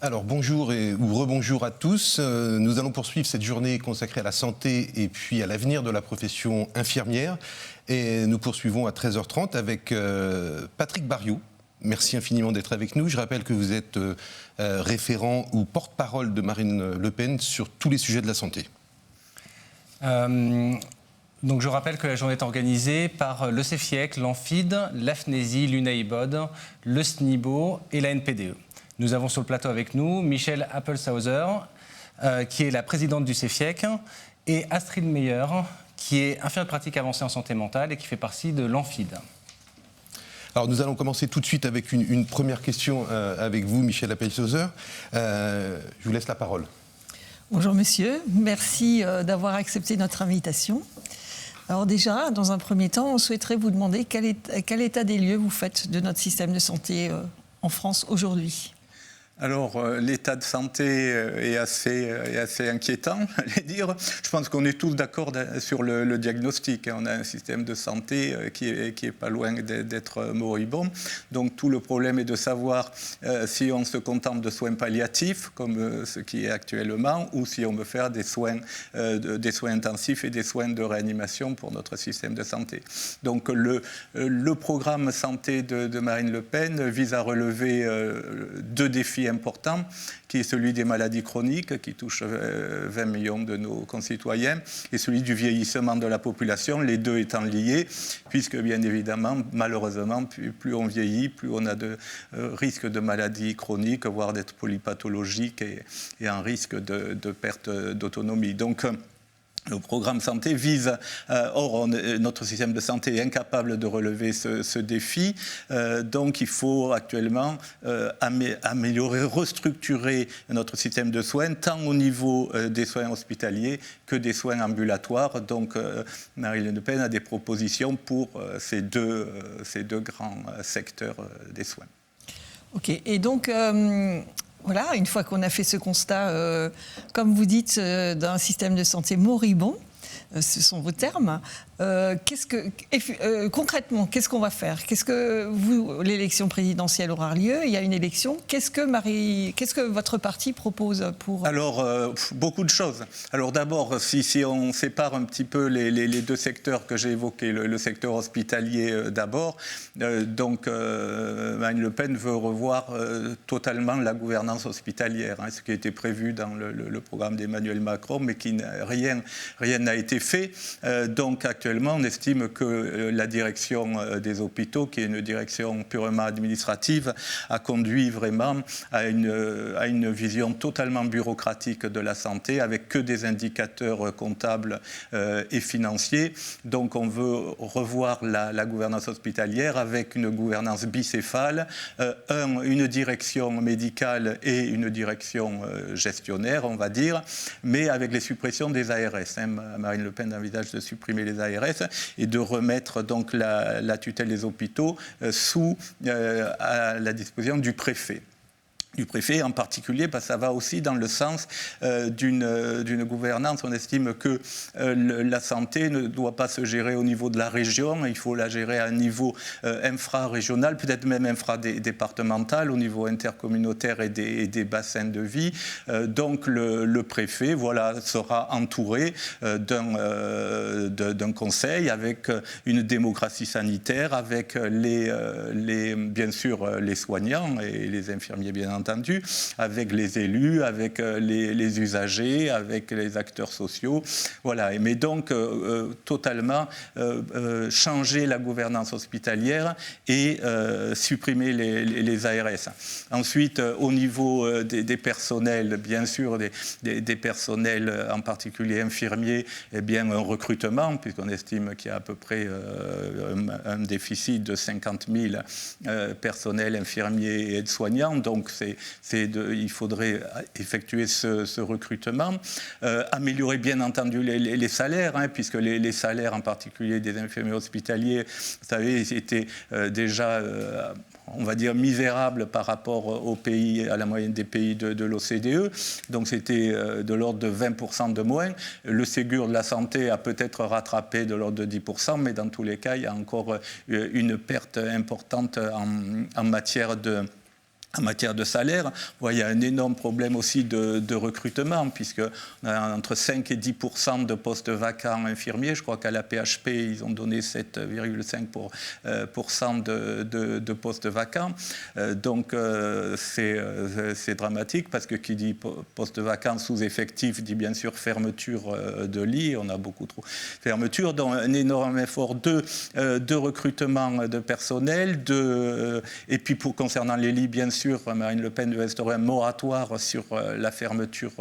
Alors bonjour ou rebonjour à tous. Nous allons poursuivre cette journée consacrée à la santé et puis à l'avenir de la profession infirmière. Et nous poursuivons à 13h30 avec Patrick Barriot. Merci infiniment d'être avec nous. Je rappelle que vous êtes référent ou porte-parole de Marine Le Pen sur tous les sujets de la santé. Donc je rappelle que la journée est organisée par le CEFIEC, l'ANFID, l'AFNESI, l'UNAIBOD, le SNIBO et la NPDE. Nous avons sur le plateau avec nous Michelle Appelshauser, qui est la présidente du CEFIEC, et Astrid Meyer, qui est infirmière de pratique avancée en santé mentale et qui fait partie de l'ANFID. Alors nous allons commencer tout de suite avec une première question avec vous, Michelle Appelshauser. Je vous laisse la parole. Bonjour monsieur, merci d'avoir accepté notre invitation. Alors déjà, dans un premier temps, on souhaiterait vous demander quel état des lieux vous faites de notre système de santé en France aujourd'hui. Alors, l'état de santé est assez inquiétant, j'allais dire. Je pense qu'on est tous d'accord sur le diagnostic. On a un système de santé qui est pas loin d'être moribond. Donc, tout le problème est de savoir si on se contente de soins palliatifs, comme ce qui est actuellement, ou si on veut faire des soins intensifs et des soins de réanimation pour notre système de santé. Donc, le programme santé de Marine Le Pen vise à relever deux défis important, qui est celui des maladies chroniques, qui touche 20 millions de nos concitoyens, et celui du vieillissement de la population, les deux étant liés, puisque bien évidemment, malheureusement, plus on vieillit, plus on a de risques de maladies chroniques, voire d'être polypathologiques et un risque de perte d'autonomie. Donc, le programme santé vise, notre système de santé est incapable de relever ce défi, donc il faut actuellement améliorer, restructurer notre système de soins, tant au niveau des soins hospitaliers que des soins ambulatoires. Donc Marine Le Pen a des propositions pour ces deux grands secteurs des soins. Ok, et donc... Voilà, une fois qu'on a fait ce constat, comme vous dites, d'un système de santé moribond, ce sont vos termes, concrètement, qu'est-ce qu'on va faire ? L'élection présidentielle aura lieu, il y a une élection. Qu'est-ce que votre parti propose pour... Alors, beaucoup de choses. Alors d'abord, si on sépare un petit peu les deux secteurs que j'ai évoqués, le secteur hospitalier d'abord, donc Marine Le Pen veut revoir totalement la gouvernance hospitalière, ce qui a été prévu dans le programme d'Emmanuel Macron, mais rien n'a été fait. Donc actuellement, on estime que la direction des hôpitaux, qui est une direction purement administrative, a conduit vraiment à une vision totalement bureaucratique de la santé, avec que des indicateurs comptables et financiers. Donc on veut revoir la gouvernance hospitalière avec une gouvernance bicéphale, une direction médicale et une direction gestionnaire, on va dire, mais avec les suppressions des ARS. Marine Le Pen envisage de supprimer les ARS et de remettre donc la tutelle des hôpitaux à la disposition du préfet en particulier, parce que ça va aussi dans le sens d'une gouvernance. On estime que la santé ne doit pas se gérer au niveau de la région, il faut la gérer à un niveau infra-régional, peut-être même infra-départemental, au niveau intercommunautaire et des bassins de vie. Donc le préfet sera entouré d'un conseil avec une démocratie sanitaire, avec bien sûr les soignants et les infirmiers bien entendu, avec les élus, avec les usagers, avec les acteurs sociaux. Voilà. Mais donc, totalement changer la gouvernance hospitalière et supprimer les ARS. Ensuite, au niveau des personnels, bien sûr, des personnels, en particulier infirmiers, eh bien, un recrutement, puisqu'on estime qu'il y a à peu près un déficit de 50 000 personnels infirmiers et aides-soignants. Donc, il faudrait effectuer ce recrutement, améliorer bien entendu les salaires, puisque les salaires en particulier des infirmiers hospitaliers, vous savez, étaient déjà on va dire misérables par rapport aux pays, à la moyenne des pays de l'OCDE. Donc c'était de l'ordre de 20% de moins. Le Ségur de la santé a peut-être rattrapé de l'ordre de 10%, mais dans tous les cas, il y a encore une perte importante en matière En matière de salaire, il y a un énorme problème aussi de recrutement, puisqu'on a entre 5 et 10% de postes vacants infirmiers. Je crois qu'à la PHP, ils ont donné 7,5% de postes vacants. Donc, c'est dramatique, parce que qui dit postes vacants sous effectif dit bien sûr fermeture de lits. On a beaucoup trop de fermetures, donc un énorme effort de recrutement de personnel. Et puis, concernant les lits, bien sûr, Marine Le Pen veut instaurer un moratoire sur la fermeture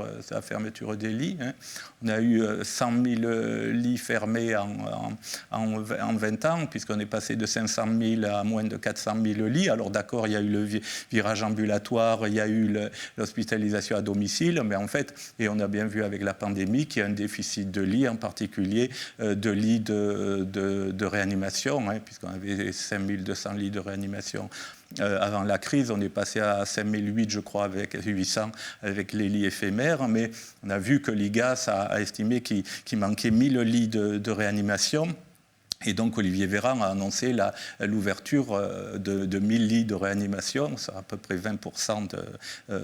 des lits. On a eu 100 000 lits fermés en 20 ans, puisqu'on est passé de 500 000 à moins de 400 000 lits. Alors d'accord, il y a eu le virage ambulatoire, il y a eu l'hospitalisation à domicile, mais en fait, et on a bien vu avec la pandémie, qu'il y a un déficit de lits, en particulier de lits de réanimation, puisqu'on avait 5200 lits de réanimation. Avant la crise, on est passé à 5008, je crois, avec 800 avec les lits éphémères, mais on a vu que l'IGAS a estimé qu'il manquait 1000 lits de réanimation. Et donc Olivier Véran a annoncé l'ouverture de 1000 lits de réanimation, c'est à peu près 20%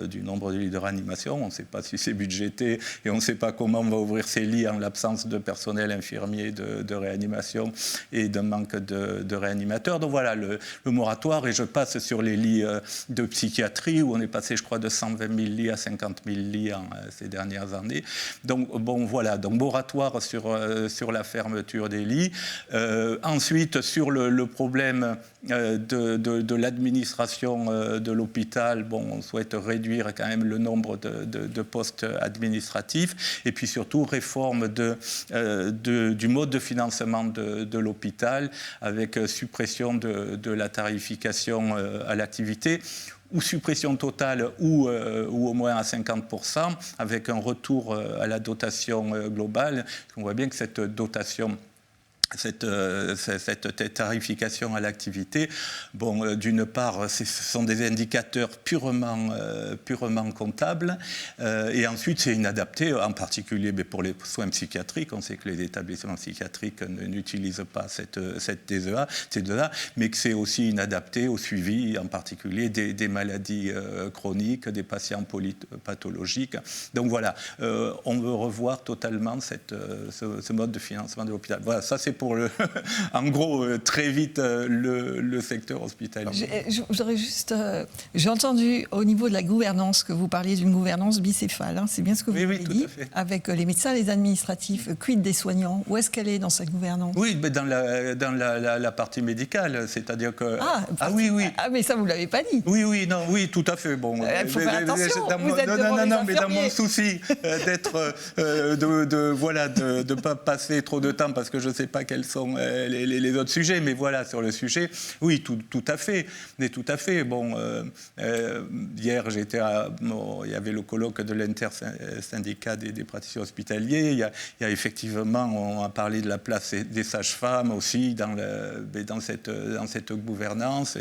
du nombre de lits de réanimation. On ne sait pas si c'est budgété et on ne sait pas comment on va ouvrir ces lits en l'absence de personnel infirmier de réanimation et d'un manque de réanimateurs. Donc voilà le moratoire, et je passe sur les lits de psychiatrie où on est passé, je crois, de 120 000 lits à 50 000 lits ces dernières années. Donc bon, voilà, donc moratoire sur la fermeture des lits. Ensuite, sur le problème de l'administration de l'hôpital, on souhaite réduire quand même le nombre de postes administratifs, et puis surtout réforme du mode de financement de l'hôpital, avec suppression de la tarification à l'activité, ou suppression totale, ou au moins à 50%, avec un retour à la dotation globale. On voit bien que cette dotation, cette tarification à l'activité, d'une part, ce sont des indicateurs purement comptables, et ensuite c'est inadapté, en particulier pour les soins psychiatriques. On sait que les établissements psychiatriques n'utilisent pas cette TSA, mais que c'est aussi inadapté au suivi, en particulier des maladies chroniques, des patients pathologiques. Donc voilà, on veut revoir totalement ce mode de financement de l'hôpital. Voilà, ça c'est pour en gros, très vite, le secteur hospitalier. J'ai entendu au niveau de la gouvernance que vous parliez d'une gouvernance bicéphale. C'est bien ce que vous avez dit, avec les médecins, les administratifs. Quid des soignants? Où est-ce qu'elle est dans cette gouvernance? Oui, mais dans la partie médicale, c'est-à-dire que... oui. Ah, mais ça, vous ne l'avez pas dit. Oui, tout à fait. Il faut faire attention, mais dans mon souci d'être... de ne pas passer trop de temps, parce que je ne sais pas quels sont les autres sujets, mais voilà, sur le sujet, oui, tout à fait. Mais tout à fait. Hier, il y avait le colloque de l'intersyndicat des praticiens hospitaliers. Il y a effectivement, on a parlé de la place des sages-femmes aussi dans cette gouvernance.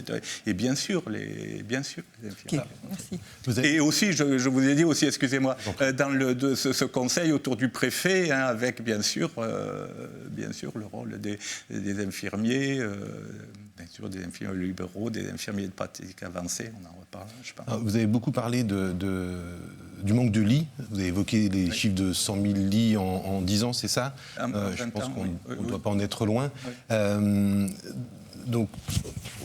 Et bien sûr, les infirmières. Merci. Et aussi, je vous ai dit aussi, excusez-moi, dans ce conseil autour du préfet, avec bien sûr le rôle des infirmiers, bien sûr des infirmiers libéraux, des infirmiers de pratique avancée, on en reparle, je pense. Alors, vous avez beaucoup parlé du manque de lits, vous avez évoqué les chiffres de 100 000 lits en 10 ans, c'est ça? Je pense qu'on ne doit pas en être loin. Oui. Donc,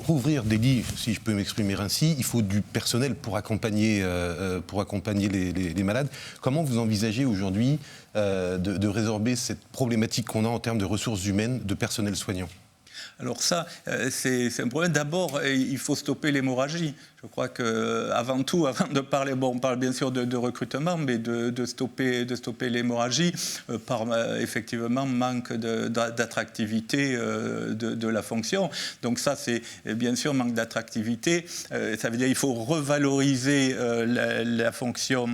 rouvrir des lits, si je peux m'exprimer ainsi, il faut du personnel pour accompagner les malades. Comment vous envisagez aujourd'hui de résorber cette problématique qu'on a en termes de ressources humaines, de personnel soignant? Alors ça, c'est un problème. D'abord, il faut stopper l'hémorragie. Je crois qu'avant tout, avant de parler, on parle bien sûr de recrutement, mais de stopper l'hémorragie par effectivement manque d'attractivité de la fonction. Donc ça, c'est bien sûr manque d'attractivité. Ça veut dire qu'il faut revaloriser la fonction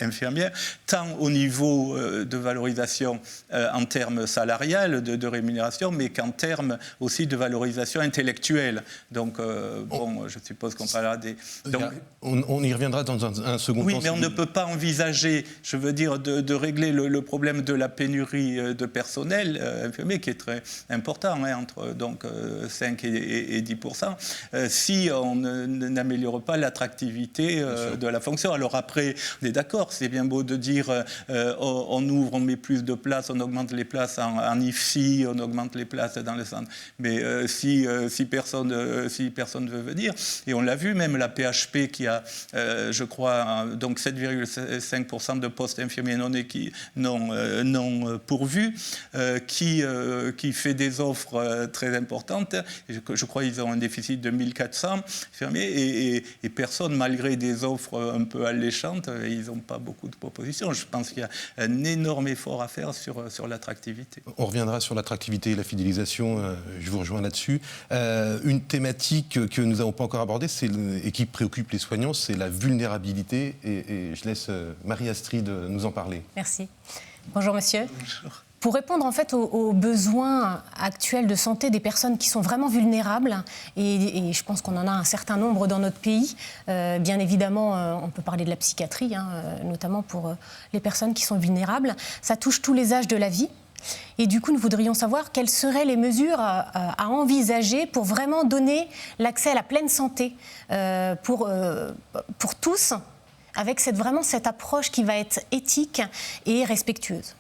infirmière, tant au niveau de valorisation en termes salariales, de rémunération, mais qu'en termes aussi de valorisation intellectuelle. Donc, je suppose qu'on parlera des... Donc, on y reviendra dans un second temps. Oui, mais on ne peut pas envisager, je veux dire, de régler le problème de la pénurie de personnel infirmier, qui est très important, hein, entre donc, 5 et 10%, si on n'améliore pas l'attractivité de la fonction. Alors après, on est d'accord, c'est bien beau de dire on ouvre, on met plus de places, on augmente les places en IFSI, on augmente les places dans le centre. Mais si personne ne veut venir, et on l'a vu, même la PHP qui a, je crois, donc 7,5% de postes infirmiers non pourvus, qui fait des offres très importantes. Je crois qu'ils ont un déficit de 1400 infirmiers et personne, malgré des offres un peu alléchantes, ils n'ont pas beaucoup de propositions. Je pense qu'il y a un énorme effort à faire sur l'attractivité. On reviendra sur l'attractivité et la fidélisation, je vous rejoins là-dessus. Une thématique que nous n'avons pas encore abordée et qui préoccupe les soignants, c'est la vulnérabilité. Et je laisse Marie-Astrid nous en parler. Merci. Bonjour monsieur. Bonjour. Pour répondre en fait aux besoins actuels de santé des personnes qui sont vraiment vulnérables, et je pense qu'on en a un certain nombre dans notre pays, bien évidemment on peut parler de la psychiatrie, notamment pour les personnes qui sont vulnérables, ça touche tous les âges de la vie. Et du coup, nous voudrions savoir quelles seraient les mesures à envisager pour vraiment donner l'accès à la pleine santé pour tous, avec vraiment cette approche qui va être éthique et respectueuse.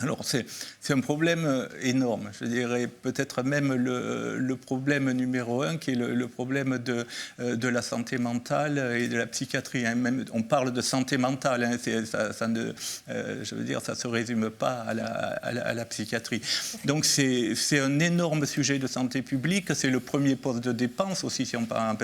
Alors c'est un problème énorme, je dirais peut-être même le problème numéro 1 qui est le problème de la santé mentale et de la psychiatrie. Hein. Même, on parle de santé mentale, hein, je veux dire, ça ne se résume pas à la psychiatrie. Donc c'est un énorme sujet de santé publique, c'est le premier poste de dépense aussi, si on parle,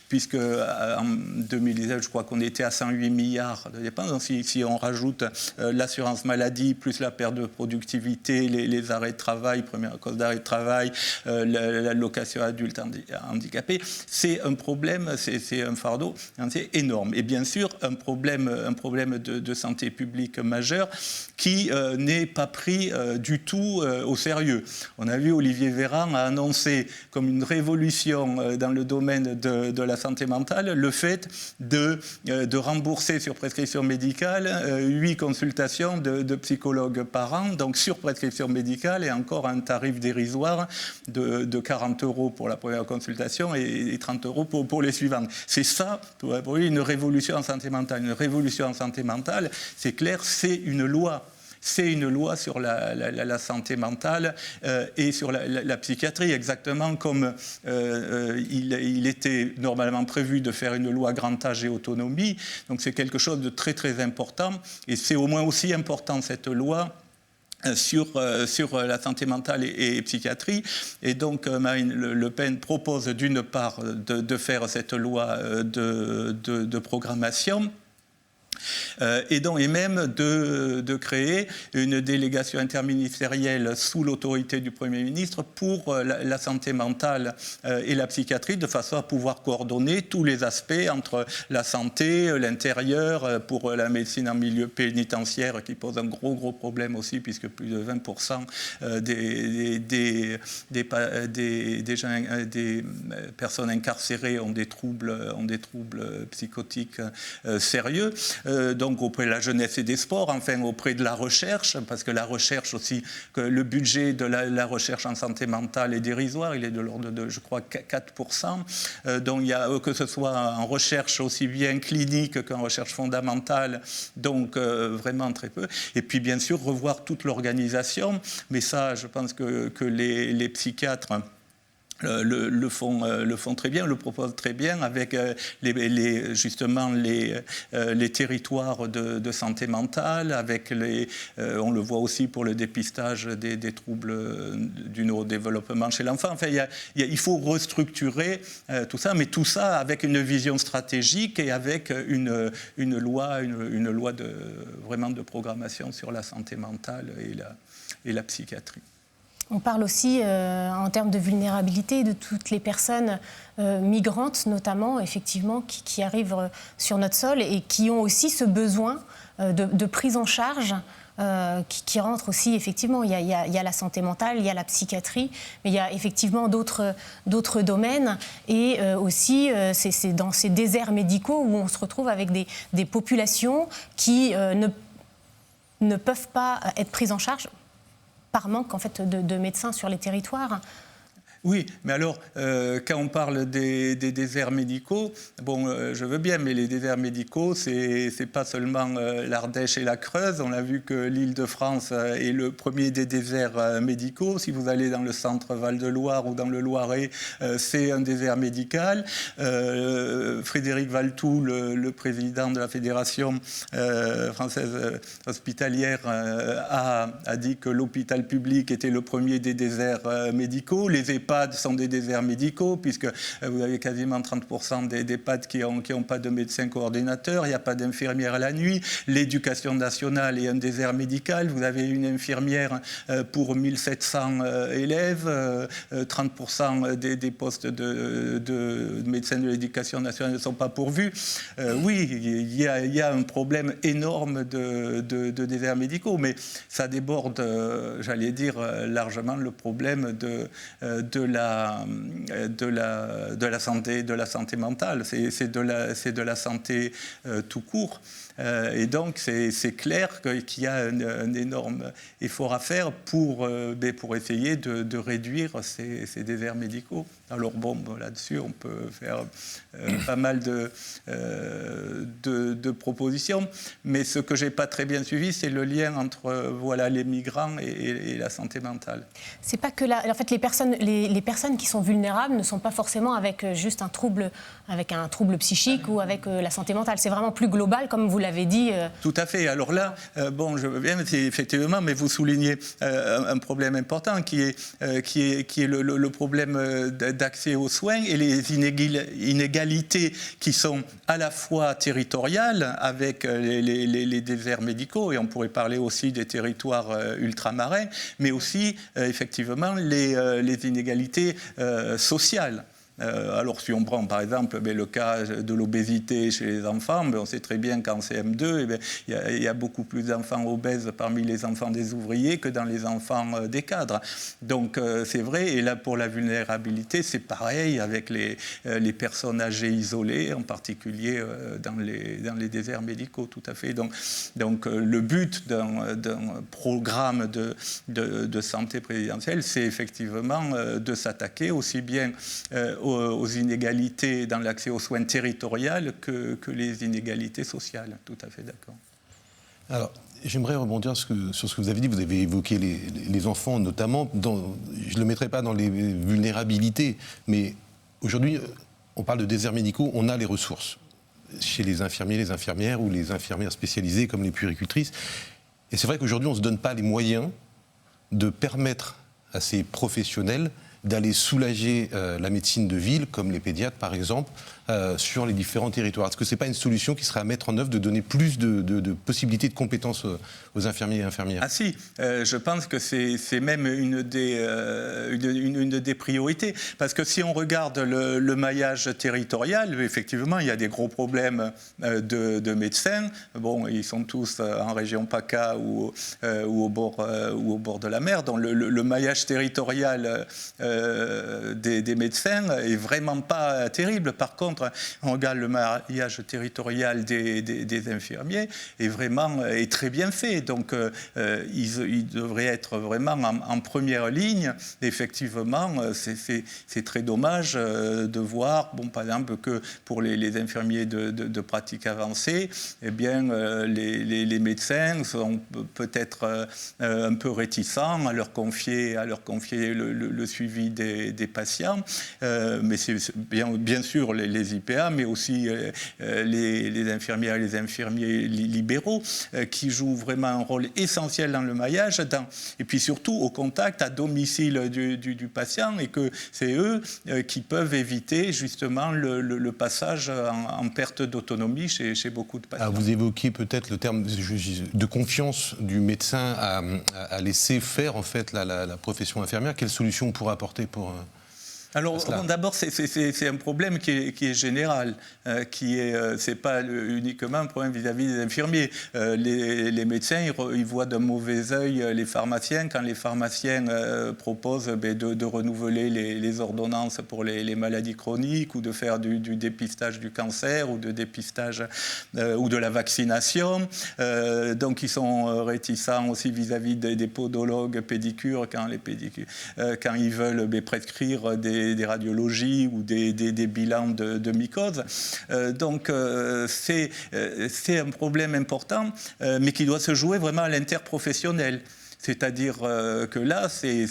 puisque en 2019, je crois qu'on était à 108 milliards de dépenses. Donc si on rajoute l'assurance maladie plus la perte de productivité, les arrêts de travail, première cause d'arrêt de travail, l'allocation adulte handicapé, c'est un problème, c'est un fardeau énorme. Et bien sûr, un problème de santé publique majeur qui n'est pas pris du tout au sérieux. On a vu Olivier Véran a annoncé comme une révolution dans le domaine de la santé mentale le fait de rembourser sur prescription médicale 8 consultations de psychologues par an, donc sur prescription médicale, et encore un tarif dérisoire de 40 € pour la première consultation et 30 € pour les suivantes. C'est ça, pour lui, une révolution en santé mentale. Une révolution en santé mentale, c'est clair, c'est une loi. C'est une loi sur la santé mentale et sur la psychiatrie, exactement comme il était normalement prévu de faire une loi grand âge et autonomie. Donc c'est quelque chose de très très important, et c'est au moins aussi important cette loi sur la santé mentale et psychiatrie. Et donc Marine Le Pen propose d'une part de faire cette loi de programmation, et même de créer une délégation interministérielle sous l'autorité du Premier ministre pour la santé mentale et la psychiatrie, de façon à pouvoir coordonner tous les aspects entre la santé, l'intérieur, pour la médecine en milieu pénitentiaire qui pose un gros problème aussi, puisque plus de 20% des personnes incarcérées ont des troubles psychotiques sérieux. Donc auprès de la jeunesse et des sports, enfin auprès de la recherche, parce que la recherche aussi, que le budget de la recherche en santé mentale est dérisoire, il est de l'ordre de, je crois, 4%. Donc il y a, que ce soit en recherche aussi bien clinique qu'en recherche fondamentale, donc vraiment très peu. Et puis bien sûr revoir toute l'organisation, mais ça je pense que les psychiatres le font très bien, le proposent très bien, avec justement les territoires de santé mentale, avec on le voit aussi pour le dépistage des troubles du neurodéveloppement chez l'enfant. Enfin, il faut restructurer tout ça, mais tout ça avec une vision stratégique et avec une loi vraiment de programmation sur la santé mentale et la psychiatrie. On parle aussi, en termes de vulnérabilité, de toutes les personnes migrantes, notamment, effectivement, qui arrivent sur notre sol et qui ont aussi ce besoin de prise en charge qui rentrent aussi, effectivement. Il y a la santé mentale, il y a la psychiatrie, mais il y a effectivement d'autres domaines. Et aussi, c'est dans ces déserts médicaux où on se retrouve avec des populations qui ne peuvent pas être prises en charge par manque en fait, de médecins sur les territoires. Oui, mais alors, quand on parle des déserts médicaux, bon, je veux bien, mais les déserts médicaux, c'est pas seulement l'Ardèche et la Creuse. On a vu que l'Île-de-France est le premier des déserts médicaux. Si vous allez dans le centre Val-de-Loire ou dans le Loiret, c'est un désert médical. Frédéric Valtou, le président de la Fédération française hospitalière, a dit que l'hôpital public était le premier des déserts médicaux. Les EHPAD sont des déserts médicaux, puisque vous avez quasiment 30% des EHPAD qui n'ont pas de médecin coordinateur, il n'y a pas d'infirmière à la nuit. L'éducation nationale est un désert médical, vous avez une infirmière pour 1700 élèves, 30% des postes de médecins de l'éducation nationale ne sont pas pourvus. Oui, il y a un problème énorme de déserts médicaux, mais ça déborde, j'allais dire, largement le problème de la santé mentale, c'est de la santé tout court. Et donc, c'est clair qu'il y a un énorme effort à faire pour essayer de réduire ces déserts médicaux. Alors bon, là-dessus, on peut faire pas mal de propositions, mais ce que je n'ai pas très bien suivi, c'est le lien entre les migrants et la santé mentale. C'est pas que en fait, les personnes qui sont vulnérables ne sont pas forcément avec juste un trouble psychique ou avec la santé mentale. C'est vraiment plus global, comme vous l'avez dit. Tout à fait. Alors là, je veux bien, effectivement, mais vous soulignez un problème important qui est le problème d'accès aux soins et les inégalités qui sont à la fois territoriales avec les déserts médicaux, et on pourrait parler aussi des territoires ultramarins, mais aussi effectivement les inégalités sociales. Alors si on prend par exemple le cas de l'obésité chez les enfants, on sait très bien qu'en CM2, il y a beaucoup plus d'enfants obèses parmi les enfants des ouvriers que dans les enfants des cadres. Donc c'est vrai, et là pour la vulnérabilité, c'est pareil avec les personnes âgées isolées, en particulier dans les déserts médicaux, tout à fait. Donc le but d'un programme de santé présidentielle, c'est effectivement de s'attaquer aussi bien aux inégalités dans l'accès aux soins territoriales que les inégalités sociales. Tout à fait d'accord. Alors, j'aimerais rebondir sur ce que vous avez dit. Vous avez évoqué les enfants notamment. Je ne le mettrai pas dans les vulnérabilités, mais aujourd'hui, on parle de déserts médicaux, on a les ressources chez les infirmiers, les infirmières ou les infirmières spécialisées comme les puéricultrices. Et c'est vrai qu'aujourd'hui, on ne se donne pas les moyens de permettre à ces professionnels d'aller soulager la médecine de ville, comme les pédiatres par exemple, sur les différents territoires. Est-ce que ce n'est pas une solution qui serait à mettre en œuvre de donner plus de possibilités de compétences aux infirmiers et infirmières ? Ah si, je pense que c'est même une des priorités. Parce que si on regarde le maillage territorial, effectivement, il y a des gros problèmes de médecins. Bon, ils sont tous en région PACA ou au bord de la mer. Donc le maillage territorial des médecins est vraiment pas terrible. Par contre, on regarde le maillage territorial des infirmiers est très bien fait. Donc, ils devraient être vraiment en première ligne. Effectivement, c'est très dommage de voir, par exemple, que pour les infirmiers de pratique avancée, eh bien, les médecins sont peut-être un peu réticents à leur confier le suivi des patients, mais c'est bien sûr les IPA, mais aussi les infirmières et les infirmiers libéraux qui jouent vraiment un rôle essentiel dans le maillage, et puis surtout au contact à domicile du patient, et que c'est eux qui peuvent éviter justement le passage en perte d'autonomie chez beaucoup de patients. Alors vous évoquez peut-être le terme de confiance du médecin à laisser faire en fait la profession infirmière. Quelle solution on pourrait apporter pour... Alors, d'abord, c'est un problème qui est général, c'est pas uniquement un problème vis-à-vis des infirmiers. Les médecins, ils voient d'un mauvais œil les pharmaciens quand les pharmaciens proposent de renouveler les ordonnances pour les maladies chroniques ou de faire du dépistage du cancer ou de dépistage ou de la vaccination. Donc, ils sont réticents aussi vis-à-vis des podologues pédicures quand ils veulent prescrire des radiologies ou des bilans de mycose. Donc c'est un problème important, mais qui doit se jouer vraiment à l'interprofessionnel. C'est-à-dire que là, c'est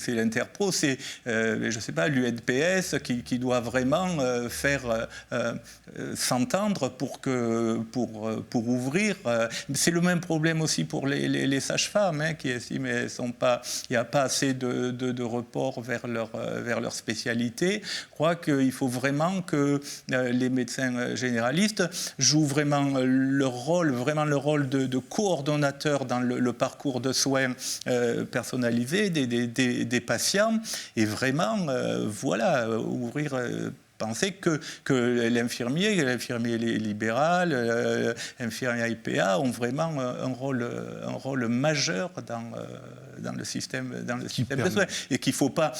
l'interpro, c'est, je ne sais pas, l'UNPS qui doit vraiment faire s'entendre pour ouvrir. C'est le même problème aussi pour les sages-femmes, qui estiment qu'il n'y a pas assez de report vers leur spécialité. Je crois qu'il faut vraiment que les médecins généralistes jouent vraiment leur rôle de coordonnateur dans le parcours de soins personnalisés des patients et vraiment ouvrir penser que l'infirmier libéral, l'infirmier IPA ont vraiment un rôle majeur dans le système de soins et qu'il faut pas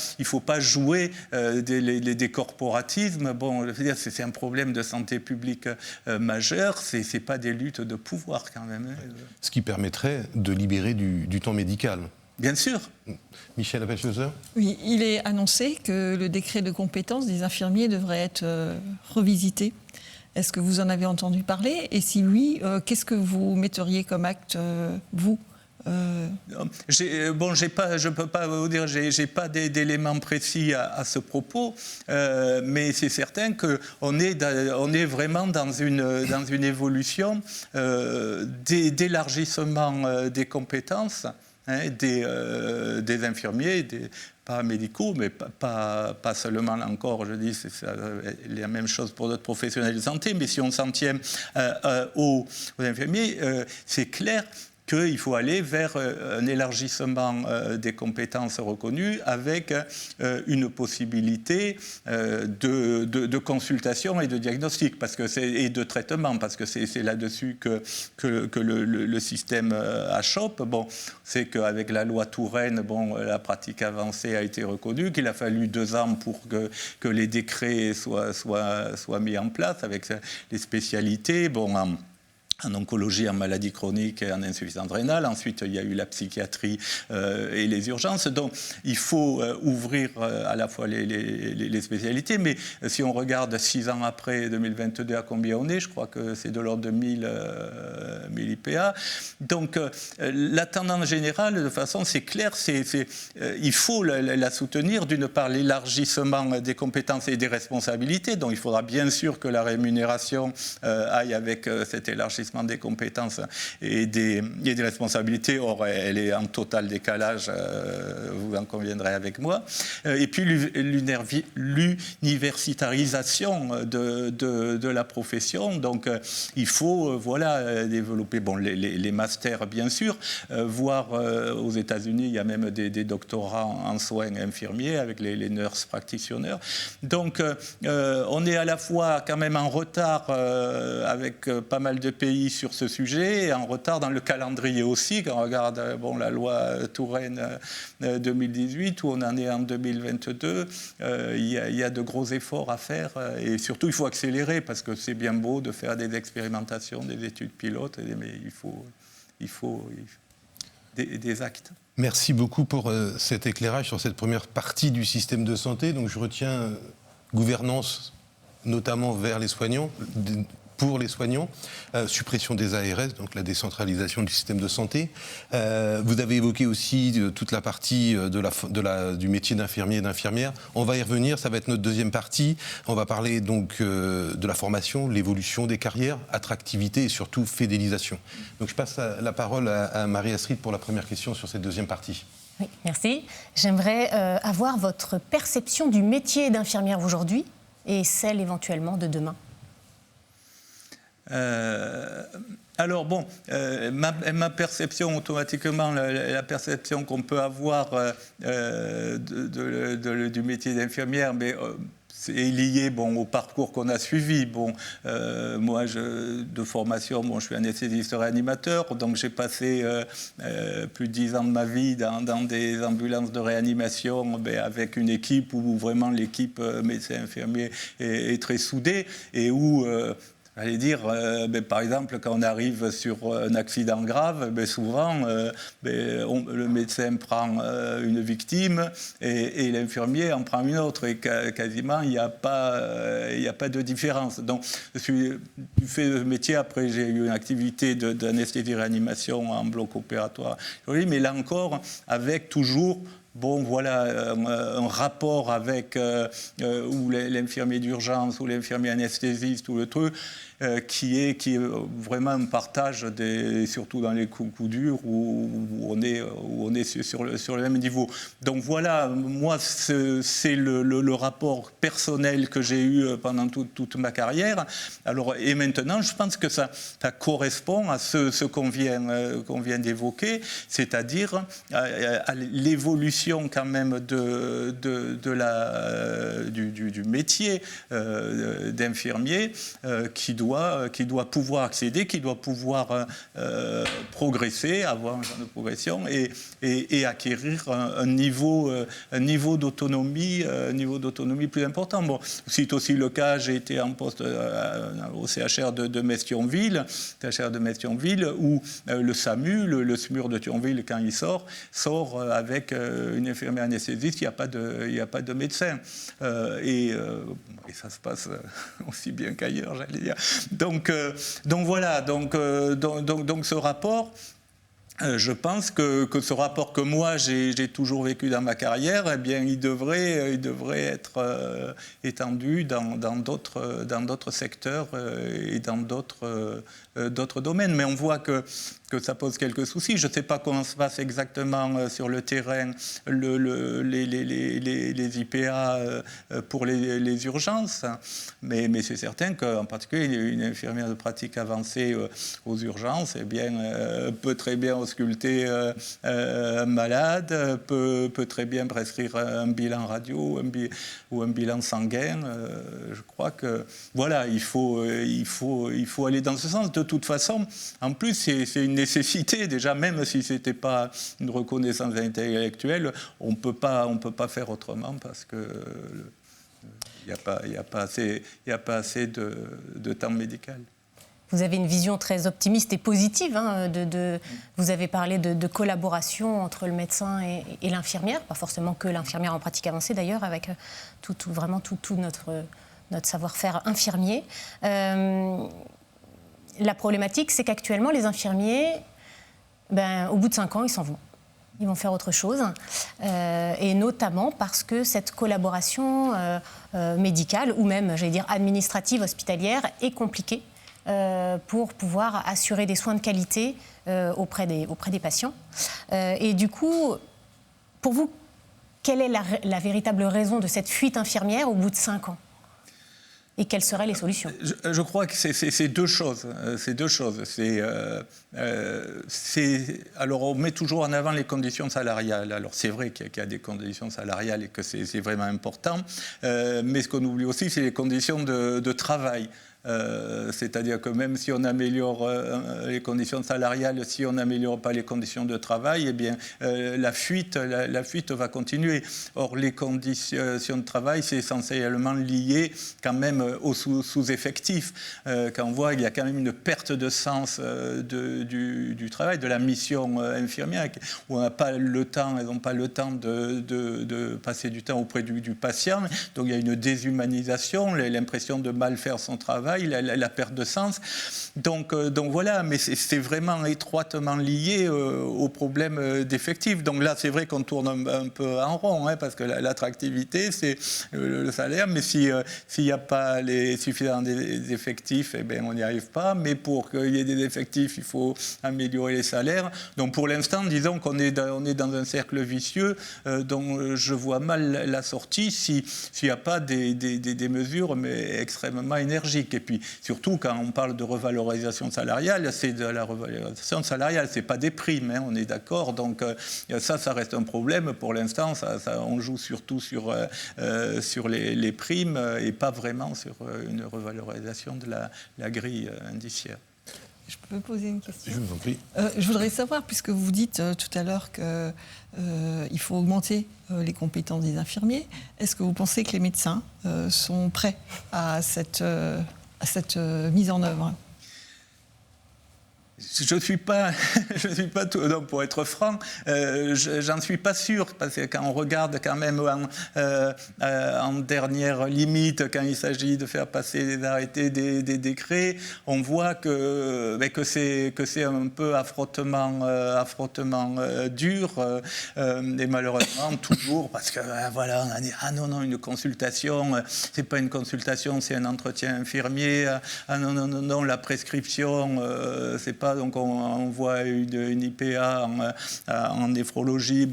jouer des corporatismes. Bon, je veux dire, c'est un problème de santé publique majeur, c'est pas des luttes de pouvoir quand même. Ce qui permettrait de libérer du temps médical. Bien sûr. Michel Appel-Sauzer ? Oui, il est annoncé que le décret de compétence des infirmiers devrait être revisité. Est-ce que vous en avez entendu parler ? Et si oui, qu'est-ce que vous metteriez comme acte, vous ? Je peux pas vous dire, j'ai pas d'éléments précis à ce propos, mais c'est certain qu'on est vraiment dans une évolution d'élargissement des compétences. Des infirmiers, des paramédicaux, mais pas seulement encore, je dis, c'est la même chose pour d'autres professionnels de santé, mais si on s'en tient aux infirmiers, c'est clair qu'il faut aller vers un élargissement des compétences reconnues avec une possibilité de consultation et de diagnostic et de traitement, parce que c'est là-dessus que le système achoppe. Bon, c'est qu'avec la loi Touraine, la pratique avancée a été reconnue, qu'il a fallu 2 ans pour que les décrets soient mis en place avec les spécialités. En oncologie, en maladie chronique et en insuffisance rénale. Ensuite, il y a eu la psychiatrie et les urgences. Donc, il faut ouvrir à la fois les spécialités. Mais si on regarde 6 ans après 2022, à combien on est, je crois que c'est de l'ordre de 1000 IPA. Donc, la tendance générale, de façon, c'est clair, il faut la soutenir. D'une part, l'élargissement des compétences et des responsabilités. Donc, il faudra bien sûr que la rémunération aille avec cet élargissement des compétences et des responsabilités. Or, elle est en total décalage, vous en conviendrez avec moi. Et puis, l'universitarisation de la profession. Donc, il faut développer les masters, bien sûr, voire aux États-Unis, il y a même des doctorats en soins infirmiers avec les nurse practitioners. Donc, on est à la fois quand même en retard avec pas mal de pays sur ce sujet, et en retard dans le calendrier aussi, quand on regarde la loi Touraine 2018, où on en est en 2022, il y a de gros efforts à faire, et surtout il faut accélérer, parce que c'est bien beau de faire des expérimentations, des études pilotes, mais il faut des actes. Merci beaucoup pour cet éclairage sur cette première partie du système de santé. Donc je retiens gouvernance, notamment vers les soignants, pour les soignants, suppression des ARS, donc la décentralisation du système de santé. Vous avez évoqué aussi toute la partie du métier d'infirmier et d'infirmière. On va y revenir, ça va être notre deuxième partie. On va parler donc de la formation, l'évolution des carrières, attractivité et surtout fidélisation. Donc je passe la parole à Marie-Astrid pour la première question sur cette deuxième partie. Oui, merci. J'aimerais avoir votre perception du métier d'infirmière aujourd'hui et celle éventuellement de demain. Alors bon, ma perception automatiquement, la perception qu'on peut avoir du métier d'infirmière, mais c'est lié au parcours qu'on a suivi. Moi, de formation, je suis anesthésiste réanimateur, donc j'ai passé plus de 10 ans de ma vie dans des ambulances de réanimation avec une équipe où vraiment l'équipe médecin-infirmier est très soudée et où... J'allais dire, par exemple, quand on arrive sur un accident grave, souvent, le médecin prend une victime et l'infirmier en prend une autre. Et quasiment, il n'y a pas de différence. Donc, j'ai fait ce métier. Après, j'ai eu une activité d'anesthésie-réanimation en bloc opératoire. Mais là encore, avec toujours... un rapport avec ou l'infirmier d'urgence ou l'infirmier anesthésiste ou le truc qui est vraiment un partage surtout dans les coups durs où on est sur le même niveau. Donc voilà, moi c'est le rapport personnel que j'ai eu pendant toute ma carrière. Alors et maintenant, je pense que ça correspond à ce qu'on vient d'évoquer, c'est-à-dire à l'évolution quand même du métier d'infirmier qui doit pouvoir accéder, qui doit pouvoir progresser, avoir un genre de progression et acquérir un niveau d'autonomie plus important. C'est aussi le cas, j'ai été en poste au CHR de Metz-Thionville, où le SAMU, le SMUR de Thionville, quand il sort avec une infirmière anesthésiste, il n'y a pas de médecin. Et ça se passe aussi bien qu'ailleurs, j'allais dire. Donc voilà, donc ce rapport, je pense que ce rapport que moi j'ai toujours vécu dans ma carrière, eh bien, il devrait être étendu dans d'autres secteurs et dans d'autres domaines. Mais on voit que ça pose quelques soucis. Je ne sais pas comment se passe exactement sur le terrain les IPA pour les urgences, mais c'est certain qu'en particulier une infirmière de pratique avancée aux urgences peut très bien ausculter un malade, peut très bien prescrire un bilan radio ou un bilan sanguin. Je crois que voilà, il faut aller dans ce sens. De toute façon, en plus, c'est une nécessité déjà, même si c'était pas une reconnaissance intellectuelle, on peut pas faire autrement parce que il y a pas assez de temps médical. Vous avez une vision très optimiste et positive. Vous avez parlé de collaboration entre le médecin et l'infirmière, pas forcément que l'infirmière en pratique avancée d'ailleurs, avec tout notre savoir-faire infirmier. La problématique, c'est qu'actuellement, les infirmiers, au bout de 5 ans, ils s'en vont. Ils vont faire autre chose. Et notamment parce que cette collaboration médicale, ou même, j'allais dire, administrative, hospitalière, est compliquée pour pouvoir assurer des soins de qualité auprès des patients. Et du coup, pour vous, quelle est la véritable raison de cette fuite infirmière au bout de 5 ans ? Et quelles seraient les solutions ? Je crois que c'est deux choses. Alors, on met toujours en avant les conditions salariales. Alors, c'est vrai qu'il y a des conditions salariales et que c'est vraiment important. Mais ce qu'on oublie aussi, c'est les conditions de travail. C'est-à-dire que même si on améliore les conditions salariales, si on n'améliore pas les conditions de travail, eh bien, la fuite va continuer. Or, les conditions de travail, c'est essentiellement lié quand même aux sous-effectifs. Quand on voit qu'il y a quand même une perte de sens du travail, de la mission infirmière, où on n'a pas le temps, elles n'ont pas le temps de passer du temps auprès du patient. Donc, il y a une déshumanisation, l'impression de mal faire son travail, la perte de sens. Donc voilà, mais c'est vraiment étroitement lié au problème d'effectifs. Donc là, c'est vrai qu'on tourne un peu en rond, parce que l'attractivité, c'est le salaire, mais s'il n'y a pas suffisamment d'effectifs, on n'y arrive pas. Mais pour qu'il y ait des effectifs, il faut améliorer les salaires. Donc pour l'instant, disons qu'on est dans un cercle vicieux dont je vois mal la sortie s'il n'y a pas des mesures mais extrêmement énergiques. Et puis surtout, quand on parle de revalorisation salariale, c'est de la revalorisation salariale, c'est pas des primes, hein, on est d'accord. Donc ça reste un problème. Pour l'instant, on joue surtout sur les primes et pas vraiment sur une revalorisation de la grille indiciaire. Je peux poser une question? Je vous en prie. Je voudrais savoir, puisque vous dites tout à l'heure qu'il faut augmenter les compétences des infirmiers, est-ce que vous pensez que les médecins sont prêts à cette mise en œuvre? Je ne suis pas tout, non, pour être franc, j'en suis pas sûr, parce que quand on regarde quand même en dernière limite, quand il s'agit de faire passer des arrêtés, des décrets, on voit que c'est un peu affrontement dur, et malheureusement toujours, parce que voilà, on a dit ah non, une consultation, c'est pas une consultation, c'est un entretien infirmier, ah non, la prescription, c'est pas. Donc on voit une IPA en néphrologie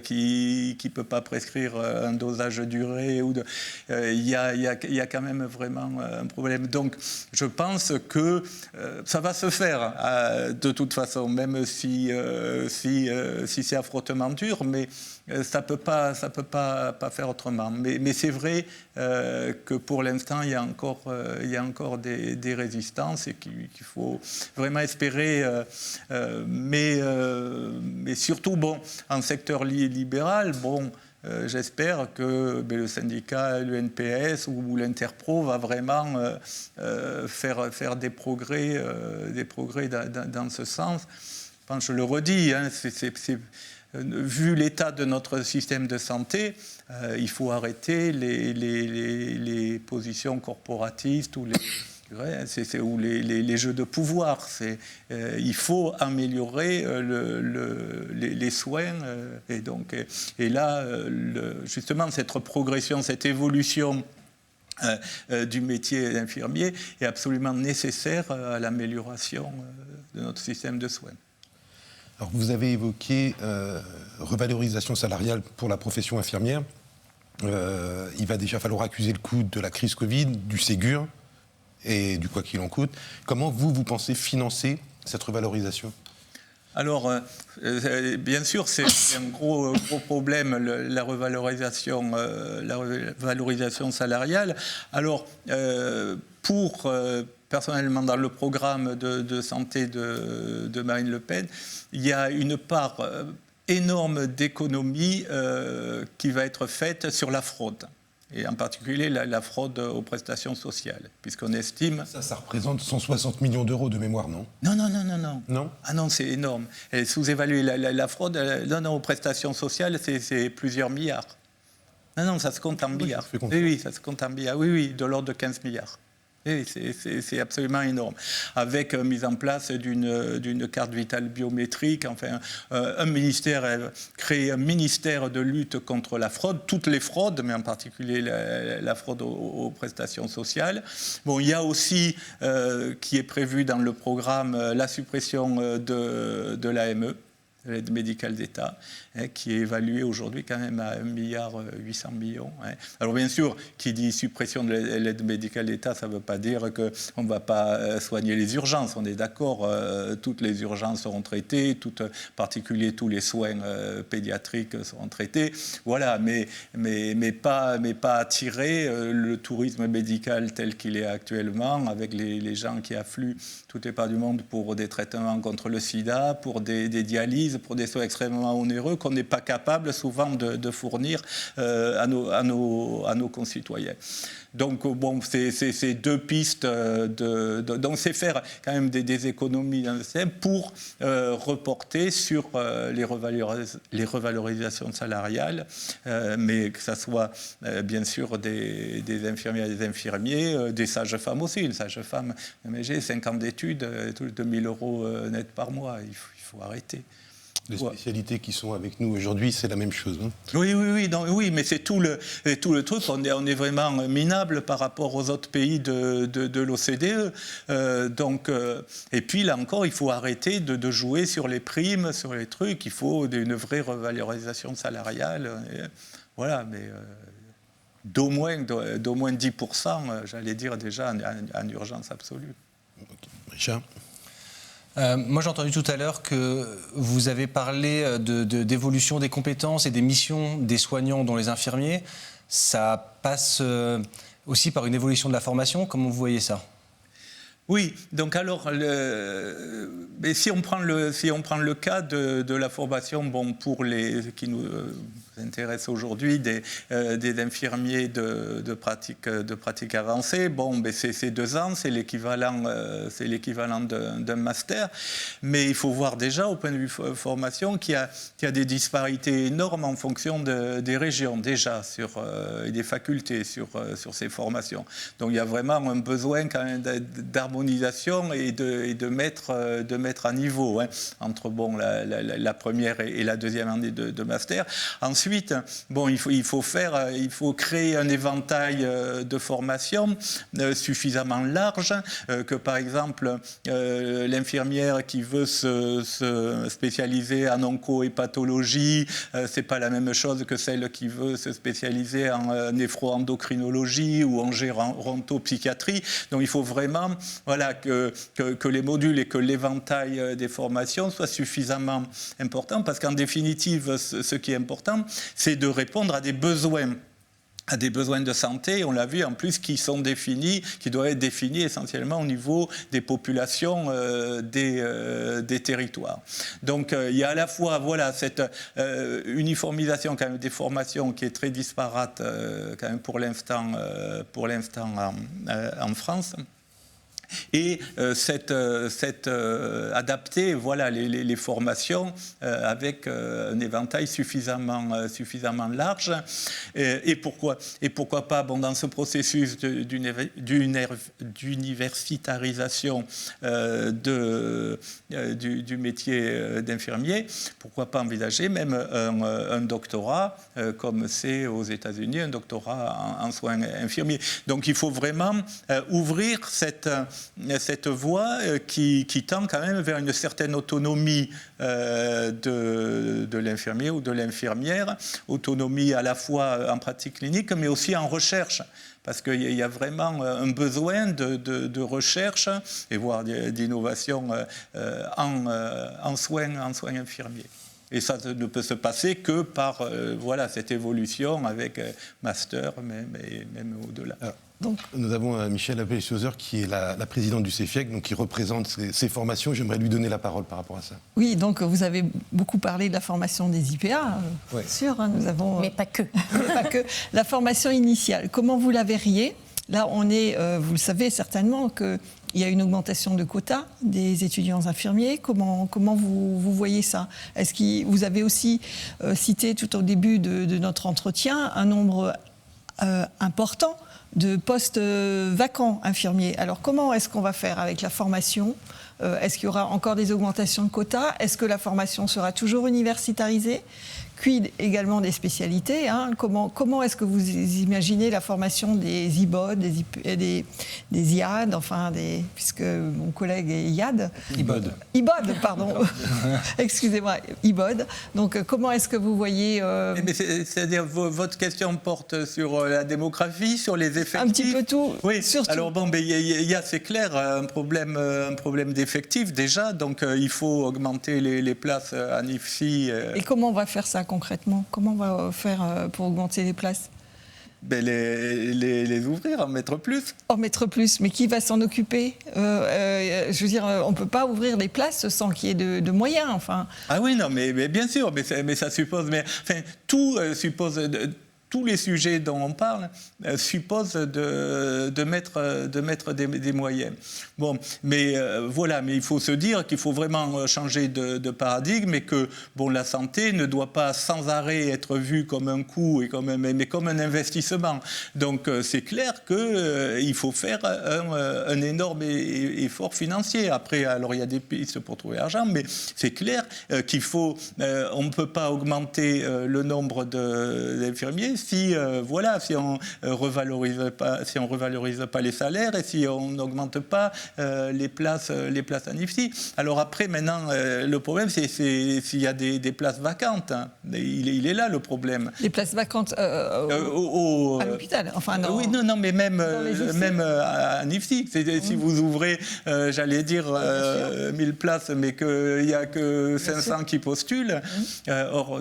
qui ne peut pas prescrire un dosage duré. Il y a quand même vraiment un problème. Donc je pense que ça va se faire de toute façon, même si c'est affrontement dur, mais ça peut pas faire autrement. Mais c'est vrai que pour l'instant, il y a encore des résistances et qu'il faut vraiment espérer. Mais surtout, en secteur libéral, j'espère que le syndicat, l'UNPS ou l'Interpro va vraiment faire des progrès dans ce sens. Je le redis, hein, vu l'état de notre système de santé, il faut arrêter les positions corporatistes ou les jeux de pouvoir. Il faut améliorer les soins. Et là, justement, cette progression, cette évolution du métier d'infirmier est absolument nécessaire à l'amélioration de notre système de soins. Alors, vous avez évoqué revalorisation salariale pour la profession infirmière. Il va déjà falloir accuser le coup de la crise Covid, du Ségur et du quoi qu'il en coûte. Comment vous pensez financer cette revalorisation ? Alors, bien sûr, c'est un gros problème, la revalorisation salariale. Alors, personnellement, dans le programme de santé de Marine Le Pen, il y a une part énorme d'économie qui va être faite sur la fraude. Et en particulier la fraude aux prestations sociales, puisqu'on estime... Ça représente 160 millions d'euros de mémoire, non ? Non. Non ? Ah non, c'est énorme. Elle sous-évalue la fraude. Aux prestations sociales, c'est plusieurs milliards. Non, ça se compte en milliards. Oui, ça se compte en milliards. Oui, de l'ordre de 15 milliards. Oui, c'est absolument énorme. Avec mise en place d'une carte vitale biométrique, enfin, un ministère, créer un ministère de lutte contre la fraude, toutes les fraudes, mais en particulier la fraude aux prestations sociales. Il y a aussi, qui est prévu dans le programme, la suppression de l'AME, l'aide médicale d'État, qui est évaluée aujourd'hui quand même à 1,8 milliard. Alors bien sûr, qui dit suppression de l'aide médicale d'État, ça ne veut pas dire qu'on ne va pas soigner les urgences. On est d'accord, toutes les urgences seront traitées, en particulier tous les soins pédiatriques seront traités. Voilà, mais pas attirer le tourisme médical tel qu'il est actuellement, avec les gens qui affluent toutes les parts du monde pour des traitements contre le sida, pour des dialyses, pour des soins extrêmement onéreux qu'on n'est pas capable souvent de fournir à nos concitoyens. Donc c'est deux pistes. Donc c'est faire quand même des économies dans le système pour reporter sur les revalorisations salariales, mais que ça soit bien sûr des infirmières et des infirmiers, des sages-femmes aussi. Une sage-femme, j'ai 5 ans d'études, 2 000 € net par mois. Il faut arrêter. Les spécialités qui sont avec nous aujourd'hui, c'est la même chose. Hein. Oui, mais c'est tout le truc. On est vraiment minable par rapport aux autres pays de l'OCDE. Et puis là encore, il faut arrêter de jouer sur les primes, sur les trucs. Il faut une vraie revalorisation salariale. Voilà, mais... d'au moins 10%, j'allais dire déjà en urgence absolue. Richard ? Moi, j'ai entendu tout à l'heure que vous avez parlé d'évolution des compétences et des missions des soignants, dont les infirmiers. Ça passe aussi par une évolution de la formation. Comment vous voyez ça ? Oui, donc alors, mais si on prend le cas de la formation, bon, pour les qui nous intéresse aujourd'hui, des infirmiers de pratique avancée, bon, ben c'est 2 ans, c'est l'équivalent d'un master, mais il faut voir déjà au point de vue formation qu'il y a des disparités énormes en fonction des régions déjà et des facultés sur ces formations. Donc il y a vraiment un besoin quand même d'harmonisation et de mettre à niveau entre la première et la deuxième année de master. Ensuite, bon, il faut créer un éventail de formation suffisamment large que, par exemple, l'infirmière qui veut se spécialiser en onco-hépatologie, c'est pas la même chose que celle qui veut se spécialiser en néphro-endocrinologie ou en gérontopsychiatrie. Donc, il faut vraiment, voilà, que les modules et que l'éventail des formations soient suffisamment importants, parce qu'en définitive, ce qui est important, c'est de répondre à des besoins de santé, on l'a vu en plus, qui doivent être définis essentiellement au niveau des populations des territoires. Donc il y a à la fois cette uniformisation quand même des formations qui est très disparate quand même pour l'instant en France. Et adapter les formations avec un éventail suffisamment large. Et pourquoi pas, bon, dans ce processus d'universitarisation du métier d'infirmier, pourquoi pas envisager même un doctorat comme c'est aux États-Unis, un doctorat en soins infirmiers. Donc il faut vraiment ouvrir cette voie qui tend quand même vers une certaine autonomie de l'infirmier ou de l'infirmière, autonomie à la fois en pratique clinique mais aussi en recherche, parce qu'il y a vraiment un besoin de recherche et voire d'innovation en soins infirmiers. Et ça ne peut se passer que par cette évolution avec master, même au-delà. Donc, nous avons Michèle Appel-Sauzer qui est la présidente du CEFIEC, donc qui représente ces formations. J'aimerais lui donner la parole par rapport à ça. Oui, donc vous avez beaucoup parlé de la formation des IPA, ouais. sûr. Nous avons, mais pas que. Mais pas que. La formation initiale, comment vous la verriez ? Là, on est, vous le savez certainement, qu'il y a une augmentation de quotas des étudiants infirmiers. Comment vous voyez ça ? Est-ce que vous avez aussi cité tout au début de notre entretien un nombre important de postes vacants infirmiers. Alors comment est-ce qu'on va faire avec la formation ? Est-ce qu'il y aura encore des augmentations de quotas ? Est-ce que la formation sera toujours universitarisée ? Quid également des spécialités, Comment est-ce que vous imaginez la formation des IBOD, des IAD, puisque mon collègue est IAD. IBOD, pardon. Excusez-moi, IBOD. Donc comment est-ce que vous voyez... Mais c'est-à-dire, votre question porte sur la démographie, sur les effectifs ? Un petit peu tout. Oui, surtout. Alors bon, il y a, c'est clair, un problème d'effectifs déjà, donc il faut augmenter les places à NIFSI. Et comment on va faire ça concrètement ? Comment on va faire pour augmenter les places ? Les ouvrir, en mettre plus. En mettre plus, mais qui va s'en occuper ? Je veux dire, on ne peut pas ouvrir des places sans qu'il y ait de moyens. Ah oui, non, mais bien sûr, mais ça suppose... tout suppose... Tous les sujets dont on parle supposent de mettre des moyens. Bon, mais mais il faut se dire qu'il faut vraiment changer de paradigme et que la santé ne doit pas sans arrêt être vue comme un coût mais comme un investissement. Donc c'est clair qu'il faut faire un énorme effort financier. Après, alors il y a des pistes pour trouver l'argent, mais c'est clair qu'il faut... on ne peut pas augmenter le nombre d'infirmiers si on revalorise pas les salaires et si on n'augmente pas les places à NIFSI. Alors après, maintenant, le problème, c'est s'il y a des places vacantes. Il est là le problème. Les places vacantes À l'hôpital, enfin non. Oui, non, mais même à NIFSI. Si vous ouvrez, j'allais dire, 1000 places, mais qu'il n'y a que 500 qui postulent,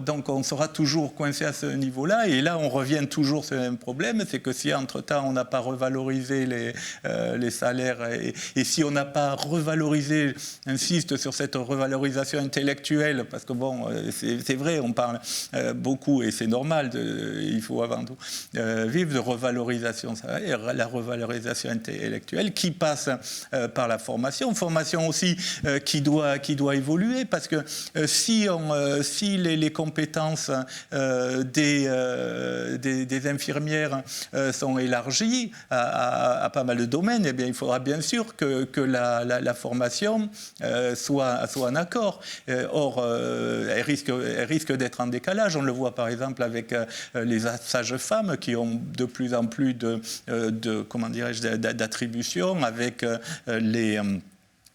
donc on sera toujours coincé à ce niveau-là. Et là, on revient toujours sur le même problème, c'est que si entre-temps, on n'a pas revalorisé les salaires, et si on n'a pas revalorisé, insiste sur cette revalorisation intellectuelle, parce que bon, c'est vrai, on parle beaucoup, et c'est normal, il faut avant tout vivre de revalorisation salariale, la revalorisation intellectuelle qui passe par la formation aussi qui doit évoluer, parce que si les compétences des infirmières sont élargies à pas mal de domaines, eh bien, il faudra bien sûr que la formation soit en accord. Or, elle risque d'être en décalage. On le voit par exemple avec les sages-femmes qui ont de plus en plus d'attributions avec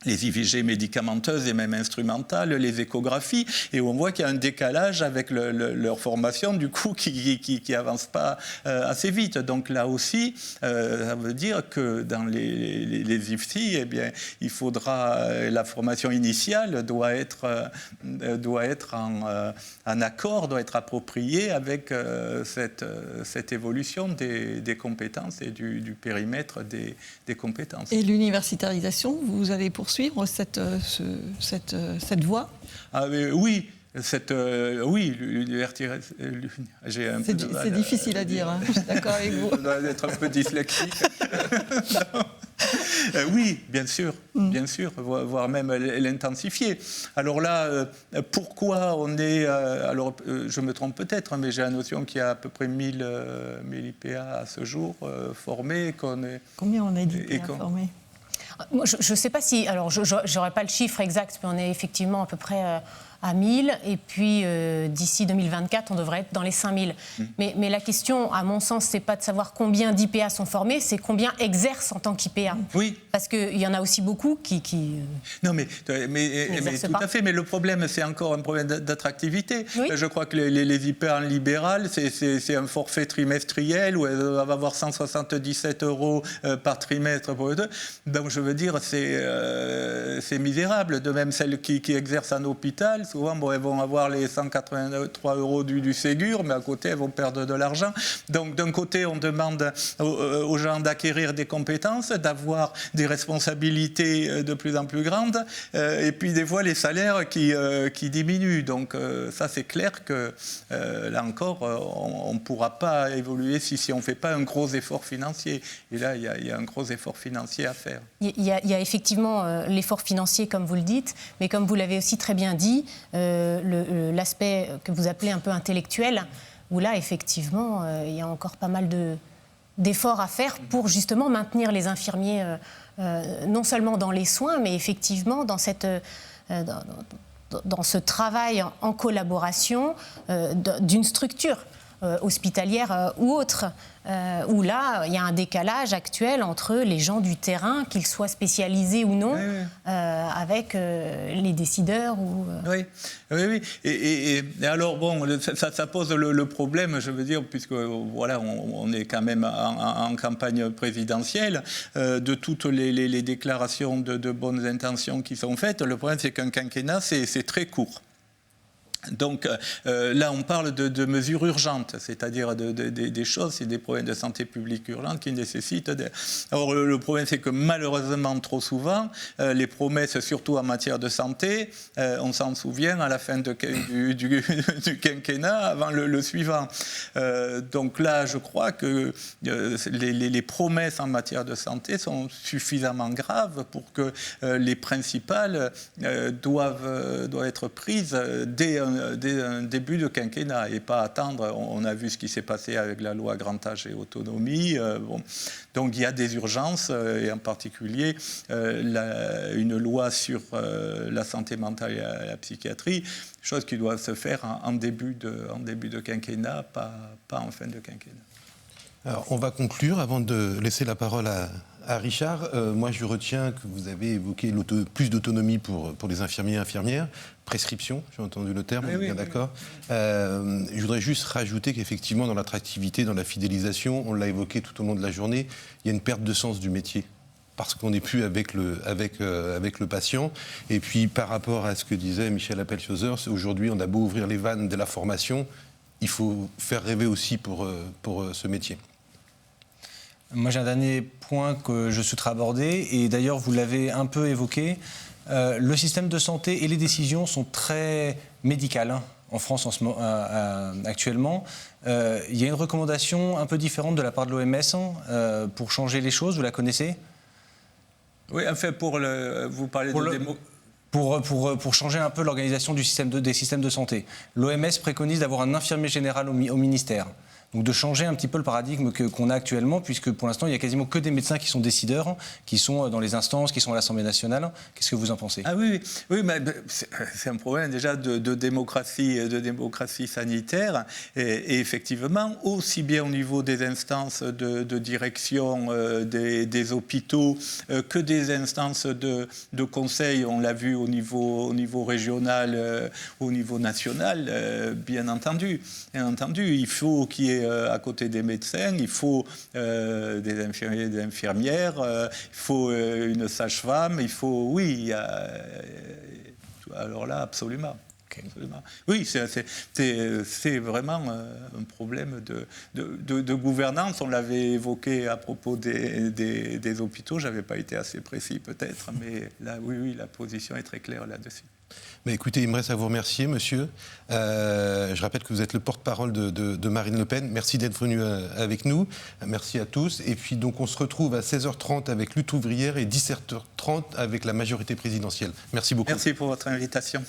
les IVG médicamenteuses et même instrumentales, les échographies, et on voit qu'il y a un décalage avec leur formation, du coup, qui avance pas assez vite. Donc là aussi, ça veut dire que dans les IFSI, eh bien, il faudra, la formation initiale doit être en accord, doit être appropriée avec cette évolution des compétences et du périmètre des compétences. Et l'universitarisation, vous allez poursuivre cette voie? Oui. C'est difficile à dire, hein. Je suis d'accord avec vous. Je dois être un peu dyslexique. Oui, bien sûr, voire même l'intensifier. Alors là, pourquoi on est... alors, je me trompe peut-être, mais j'ai la notion qu'il y a à peu près 1000 IPA à ce jour formés. Combien on a d'IPA formés? Moi, je ne sais pas si... Alors, je n'aurai pas le chiffre exact, mais on est effectivement à peu près à 1000. Et puis, d'ici 2024, on devrait être dans les 5000. Mais la question, à mon sens, ce n'est pas de savoir combien d'IPA sont formés, c'est combien exercent en tant qu'IPA. Oui. Parce qu'il y en a aussi beaucoup qui non, mais tout à fait. Mais le problème, c'est encore un problème d'attractivité. Oui. Je crois que les IPA en libéral, c'est un forfait trimestriel où elles doivent avoir 177 € par trimestre pour eux deux. Donc, je veux dire, c'est misérable. De même, celles qui exercent en hôpital, souvent, elles vont avoir les 183 € du Ségur, mais à côté, elles vont perdre de l'argent. Donc, d'un côté, on demande aux gens d'acquérir des compétences, d'avoir des responsabilités de plus en plus grandes, et puis des fois, les salaires qui diminuent. Donc, ça, c'est clair que, là encore, on ne pourra pas évoluer si on ne fait pas un gros effort financier. Et là, il y a un gros effort financier à faire. Il y a effectivement l'effort financier, comme vous le dites, mais comme vous l'avez aussi très bien dit, l'aspect que vous appelez un peu intellectuel, où là, effectivement, il y a encore pas mal d'efforts à faire pour justement maintenir les infirmiers, non seulement dans les soins, mais effectivement dans ce travail en collaboration d'une structure hospitalière ou autre, où là, il y a un décalage actuel entre les gens du terrain, qu'ils soient spécialisés ou non, avec les décideurs. Oui. Et alors, bon, ça pose le problème, je veux dire, puisque voilà, on est quand même en campagne présidentielle, de toutes les déclarations de bonnes intentions qui sont faites. Le problème, c'est qu'un quinquennat, c'est très court. Donc là, on parle de mesures urgentes, c'est-à-dire des choses, c'est des problèmes de santé publique urgents qui nécessitent... Alors le problème, c'est que malheureusement, trop souvent, les promesses, surtout en matière de santé, on s'en souvient à la fin du quinquennat, avant le suivant. Donc là, je crois que les promesses en matière de santé sont suffisamment graves pour que les principales doivent être prises dès un début de quinquennat et pas attendre. On a vu ce qui s'est passé avec la loi Grand Âge et Autonomie. Donc il y a des urgences, et en particulier une loi sur la santé mentale et la psychiatrie, chose qui doit se faire en début de quinquennat, pas en fin de quinquennat. Alors, on va conclure avant de laisser la parole à à Richard. Moi, je retiens que vous avez évoqué plus d'autonomie pour les infirmiers et infirmières. Prescription, j'ai entendu le terme, on est bien d'accord. Je voudrais juste rajouter qu'effectivement, dans l'attractivité, dans la fidélisation, on l'a évoqué tout au long de la journée, il y a une perte de sens du métier. Parce qu'on n'est plus avec le patient. Et puis, par rapport à ce que disait Michel Appel-Chauzer, aujourd'hui, on a beau ouvrir les vannes de la formation, il faut faire rêver aussi pour ce métier. Moi, j'ai un dernier point que je souhaiterais aborder, et d'ailleurs, vous l'avez un peu évoqué. Le système de santé et les décisions sont très médicales en France actuellement. Il y a une recommandation un peu différente de la part de l'OMS pour changer les choses, vous la connaissez ? Oui, en fait, vous parlez Pour changer un peu l'organisation des systèmes de santé. L'OMS préconise d'avoir un infirmier général au ministère. Donc de changer un petit peu le paradigme qu'on a actuellement, puisque pour l'instant, il n'y a quasiment que des médecins qui sont décideurs, qui sont dans les instances, qui sont à l'Assemblée nationale. Qu'est-ce que vous en pensez ? Ah oui, mais c'est un problème déjà de démocratie sanitaire. Et effectivement, aussi bien au niveau des instances de direction des hôpitaux que des instances de conseil, on l'a vu au niveau régional, au niveau national, bien entendu. Il faut qu'il y ait à côté des médecins, il faut des infirmiers et des infirmières, il faut une sage-femme, il faut... Oui, alors là, absolument. Okay. Absolument. Oui, c'est vraiment un problème de gouvernance. On l'avait évoqué à propos des hôpitaux. Je n'avais pas été assez précis peut-être, mais là, oui, la position est très claire là-dessus. Mais écoutez, il me reste à vous remercier, monsieur. Je rappelle que vous êtes le porte-parole de Marine Le Pen. Merci d'être venu avec nous. Merci à tous. Et puis donc on se retrouve à 16h30 avec Lutte ouvrière et 17h30 avec la majorité présidentielle. Merci beaucoup. Merci pour votre invitation.